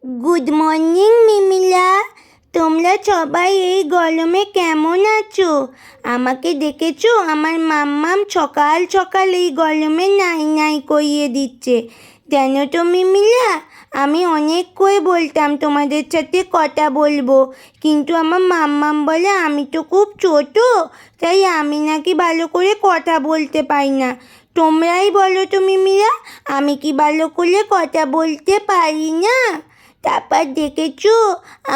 Good morning মিমিলা। তোমরা সবাই এই গরমে কেমন আছো? আমাকে দেখেছো? আমার মাম্মাম সকাল সকাল এই গরমে নাই নাই করিয়ে দিচ্ছে। জানো তো মিমিলা, আমি অনেক করে বলতাম তোমাদের সাথে কথা বলবো, কিন্তু আমার মাম্মাম বলে আমি তো খুব ছোট, তাই আমি নাকি ভালো করে কথা বলতে পারি না। তোমরাই বলো তো মিমিরা, আমি কি ভালো করে কথা বলতে পারি না? তারপর দেখেছো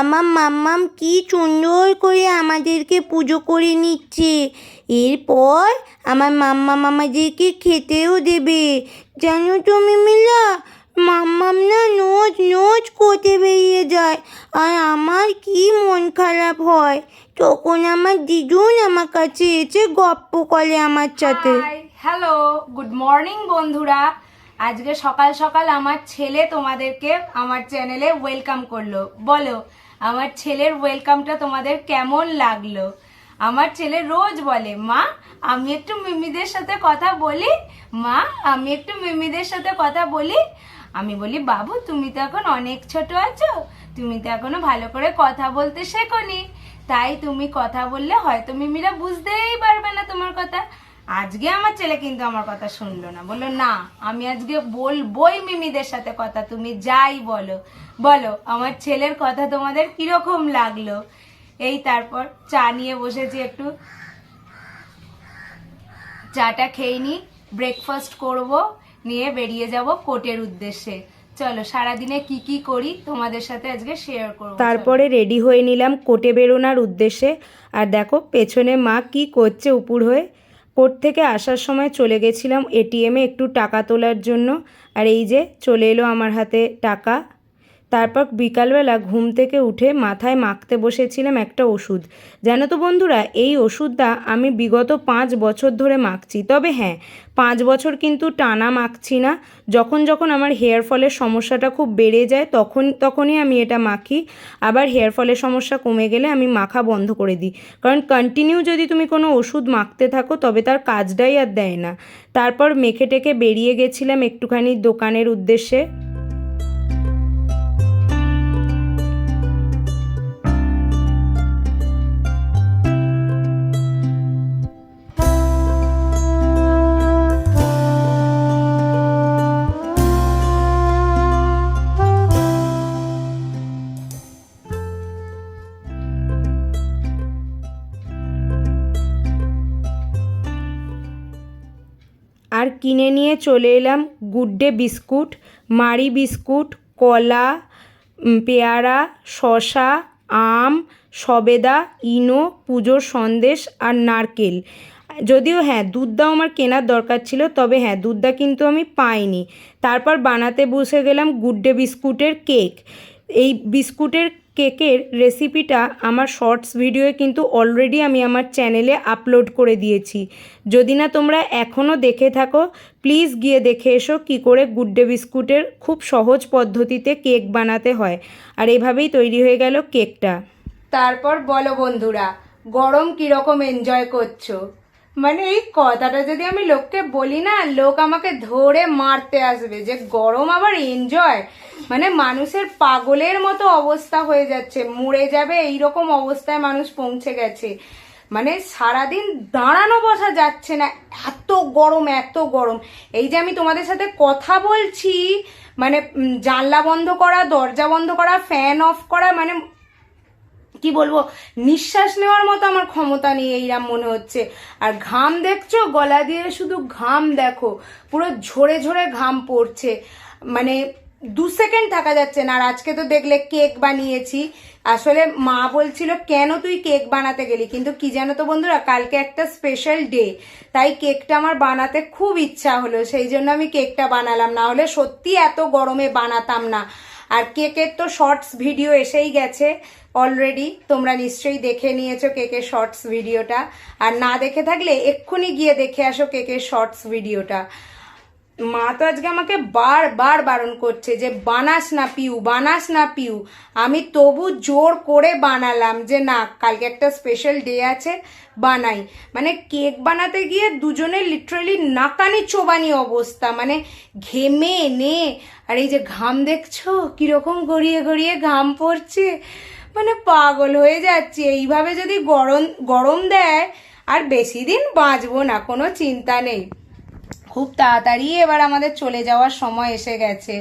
আমার মাম্মাম কি সুন্দর করে আমাদেরকে পুজো করে নিচ্ছে। এরপর আমার মাম্মাম আমাদেরকে খেতেও দেবে। জানো তো মিমিলা, মাম্মাম না নোজ নোজ করতে বেরিয়ে যায়, আর আমার কি মন খারাপ হয়। তখন আমার দিদুন আমার কাছে এসে গপ্প করে আমার সাথে। হাই, হ্যালো, গুড মর্নিং বন্ধুরা। আজকে সকাল সকাল আমার ছেলে তোমাদেরকে আমার চ্যানেলে ওয়েলকাম করলো। বলো আমার ছেলের ওয়েলকামটা তোমাদের কেমন লাগলো? আমার ছেলে রোজ বলে, মা আমি একটু মিমিদের সাথে কথা বলি, মা আমি একটু মিমিদের সাথে কথা বলি। আমি বলি, বাবু তুমি তো এখন অনেক ছোট আছো, তুমি তো এখনো ভালো করে কথা বলতে শেখোনি, তাই তুমি কথা বললে হয়তো মিমিরা বুঝতেই পারবে না তোমার কথা। আজকে আমার ছেলে কিন্তু আমার কথা শুনলো না, বললো না আমি আজকে বলবোই মিমিদের সাথে কথা, তুমি যাই বলো। বলো আমার ছেলের কথা তোমাদের কিরকম লাগলো? এই তারপর চা নিয়ে বসেছি, একটু চাটা খেয়ে নি, ব্রেকফাস্ট করব, নিয়ে বেরিয়ে যাব কোর্টের উদ্দেশ্যে। চলো সারাদিনে কি কি করি তোমাদের সাথে আজকে শেয়ার করবো। তারপরে রেডি হয়ে নিলাম কোর্টে বেরোনোর উদ্দেশ্যে। আর দেখো পেছনে মা কি করছে উপুর হয়ে। কোর্ট থেকে আসার সময় চলে গেছিলাম এটিএমে একটু টাকা তোলার জন্য, আর এই যে চলে এলো আমার হাতে টাকা। তারপর বিকালবেলা ঘুম থেকে উঠে মাথায় মাখতে বসেছিলাম একটা ওষুধ। জানো তো বন্ধুরা, এই ওষুধটা আমি বিগত 5 বছর ধরে মাখছি। তবে হ্যাঁ, 5 বছর কিন্তু টানা মাখছি না। যখন যখন আমার হেয়ার ফলের সমস্যাটা খুব বেড়ে যায় তখনই আমি এটা মাখি। আবার হেয়ার ফলের সমস্যা কমে গেলে আমি মাখা বন্ধ করে দিই। কারণ কন্টিনিউ যদি তুমি কোনো ওষুধ মাখতে থাকো তবে তার কাজটাই আর দেয় না। তারপর মেখে টেকে বেরিয়ে গেছিলাম একটুখানি দোকানের উদ্দেশ্যে। আর কিনে নিয়ে চলে এলাম গুড ডে বিস্কুট, মারি বিস্কুট, কলা, পেয়ারা, শশা, আম, সবেদা, ইনো, পুজোর সন্দেশ আর নারকেল। যদিও হ্যাঁ দুধটাও আমার কেনার দরকার ছিল, তবে হ্যাঁ দুধটা কিন্তু আমি পাইনি। তারপর বানাতে বসে গেলাম গুড ডে বিস্কুটের কেক। এই বিস্কুটের কেকের রেসিপিটা আমার শর্টস ভিডিওয়ে কিন্তু অলরেডি আমি আমার চ্যানেলে আপলোড করে দিয়েছি। যদি না তোমরা এখনও দেখে থাকো প্লিজ গিয়ে দেখে এসো কী করে গুড ডে বিস্কুটের খুব সহজ পদ্ধতিতে কেক বানাতে হয়। আর এভাবেই তৈরি হয়ে গেল কেকটা। তারপর বলো বন্ধুরা, গরম কিরকম এনজয় করছো? মানে এই কথাটা যদি আমি লোককে বলি না, লোক আমাকে ধরে মারতে আসবে যে গরম আবার এনজয়। মানে মানুষের পাগলের মতো অবস্থা হয়ে যাচ্ছে, মরে যাবে এইরকম অবস্থায় মানুষ পৌঁছে গেছে। মানে সারাদিন দাঁড়ানো বসা যাচ্ছে না, এত গরম এত গরম। এই যে আমি তোমাদের সাথে কথা বলছি, মানে জানলা বন্ধ করা, দরজা বন্ধ করা, ফ্যান অফ করা, মানে কি বলবো, নিঃশ্বাস নেওয়ার মতো আমার ক্ষমতা নেই এইরকম মনে হচ্ছে। আর ঘাম দেখছো, গলা দিয়ে শুধু ঘাম, দেখো পুরো ঝরে ঝরে ঘাম পড়ছে, মানে 2 সেকেন্ড থাকা যাচ্ছে না। আর আজকে তো দেখলে কেক বানিয়েছি। আসলে মা বলছিল কেন তুই কেক বানাতে গেলি, কিন্তু কি জানো তো বন্ধুরা, কালকে একটা স্পেশাল ডে, তাই কেকটা আমার বানাতে খুব ইচ্ছা হলো, সেই জন্য আমি কেকটা বানালাম, না হলে সত্যি এত গরমে বানাতাম না। আর কেকের তো শর্টস ভিডিও এসেই গেছে অলরেডি, তোমরা নিশ্চয়ই দেখে নিয়েছো কেকের শর্টস ভিডিওটা। আর না দেখে থাকলে এক্ষুনি গিয়ে দেখে আসো কেকের শর্টস ভিডিওটা। মা তো আজকে আমাকে বারবার বারণ করছে যে বানাস না পিউ, বানাস না পিউ। আমি তবু জোর করে বানালাম যে না, কালকে একটা স্পেশাল ডে আছে, বানাই। মানে কেক বানাতে গিয়ে দুজনের লিটারালি নাকানি চোবানি অবস্থা, মানে ঘেমে নে। আর এই যে ঘাম দেখছো কিরকম গড়িয়ে গড়িয়ে ঘাম পড়ছে, মানে পাগল হয়ে যাচ্ছে। এইভাবে যদি গরম গরম দেয় আর বেশি দিন বাঁচবো না, কোনো চিন্তা নেই। খুব তাড়াতাড়ি এবার আমাদের চলে যাওয়ার সময় এসে গেছে,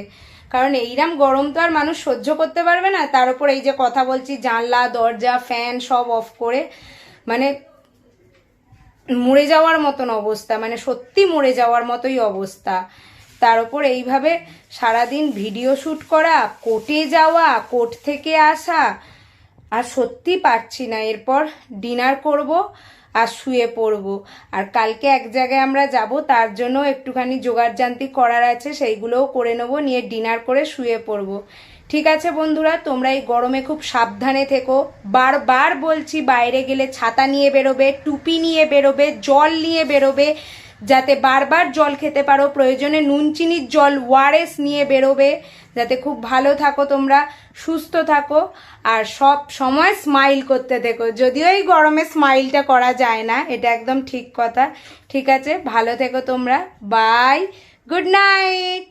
কারণ এইরকম গরম তো আর মানুষ সহ্য করতে পারবে না। তার উপর এই যে কথা বলছি, জানলা দরজা ফ্যান সব অফ করে, মানে মরে যাওয়ার মতন অবস্থা, মানে সত্যি মরে যাওয়ার মতোই অবস্থা। তার উপর এইভাবে সারাদিন ভিডিও শ্যুট করা, কোর্টে যাওয়া, কোর্ট থেকে আসা, আর সত্যি পারছি না। এরপর ডিনার করব আর শুয়ে পড়বো। আর কালকে এক জায়গায় আমরা যাব, তার জন্য একটুখানি জোগাড়যান্ত্রিক করার আছে, সেইগুলোও করে নেবো, নিয়ে ডিনার করে শুয়ে পড়বো। ঠিক আছে বন্ধুরা, তোমরা এই গরমে খুব সাবধানে থেকো। বারবার বলছি বাইরে গেলে ছাতা নিয়ে বেরোবে, টুপি নিয়ে বেরোবে, জল নিয়ে বেরোবে, যাতে বারবার জল খেতে পারো। প্রয়োজনে নুন চিনির জল ওআরএস নিয়ে বেরোবে, যাতে খুব ভালো থাকো তোমরা, সুস্থ থাকো। আর সব সময় স্মাইল করতে থেকো, যদিও এই গরমে স্মাইলটা করা যায় না, এটা একদম ঠিক কথা। ঠিক আছে, ভালো থেকো তোমরা, বাই, গুড নাইট।